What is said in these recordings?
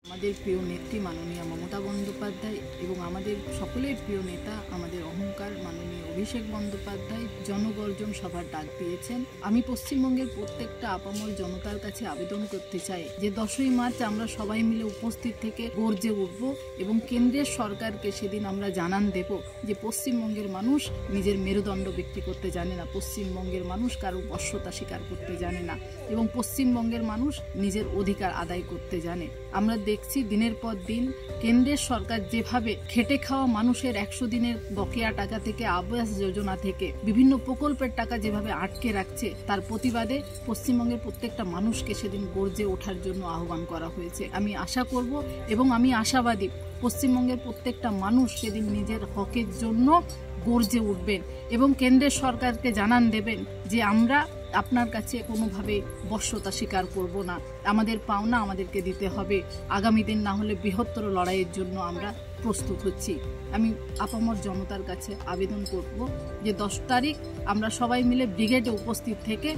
আমাদের প্রিয় নেত্রী মাননীয় মমতা বন্দ্যোপাধ্যায় এবং আমাদের সকলের প্রিয় নেতা আমাদের অহংকার মাননীয় অভিষেক বন্দ্যোপাধ্যায় জনগর্জন সভার ডাক দিয়েছেন। আমি পশ্চিমবঙ্গের প্রত্যেকটা আপামর জনতার কাছে আবেদন করতে চাই যে 10ই মার্চ আমরা সবাই মিলে উপস্থিত থেকে গর্জে উঠব এবং কেন্দ্রের সরকারকে সেদিন আমরা জানান দেব যে পশ্চিমবঙ্গের মানুষ নিজের মেরুদণ্ড বিক্রি করতে জানে না, পশ্চিমবঙ্গের মানুষ কারো বশ্যতা স্বীকার করতে জানে না এবং পশ্চিমবঙ্গের মানুষ নিজের অধিকার আদায় করতে জানে। আমরা দেখছি দিনের পর দিন কেন্দ্রের সরকার যেভাবে খেটে খাওয়া মানুষের 100 দিনের বকেয়া টাকা থেকে আবাস যোজনা থেকে বিভিন্ন প্রকল্পের টাকা যেভাবে আটকে রাখছে, তার প্রতিবাদে পশ্চিমবঙ্গের প্রত্যেকটা মানুষকে সেদিন গর্জে ওঠার জন্য আহ্বান করা হয়েছে। আমি আশা করব এবং আমি আশাবাদী পশ্চিমবঙ্গের প্রত্যেকটা মানুষ সেদিন নিজের হকের জন্য গর্জে উঠবেন এবং কেন্দ্রের সরকারকে জানান দেবেন যে আমরা আপনার কাছে কোনোভাবে বশ্যতা স্বীকার করব না, আমাদের পাওনা আমাদেরকে দিতে হবে, আগামী দিন না হলে বৃহত্তর লড়াইয়ের জন্য আমরা প্রস্তুত হচ্ছি। আমি আপামর জনতার কাছে আবেদন করব যে 10 তারিখ আমরা সবাই মিলে ব্রিগেডে উপস্থিত থেকে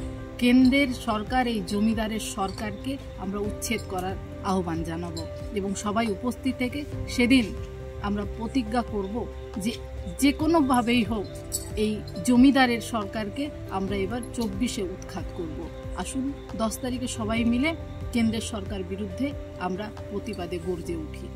কেন্দ্রের সরকার এই জমিদারের সরকারকে আমরা উচ্ছেদ করার আহ্বান জানাবো এবং সবাই উপস্থিত থেকে সেদিন আমরা প্রতিজ্ঞা করব যে যে কোনোভাবেই হোক এই জমিদারের সরকারকে আমরা এবার 24-এ উৎখাত করব। আসুন 10 তারিখে সবাই মিলে কেন্দ্রের সরকার বিরুদ্ধে আমরা প্রতিবাদে গর্জে উঠি।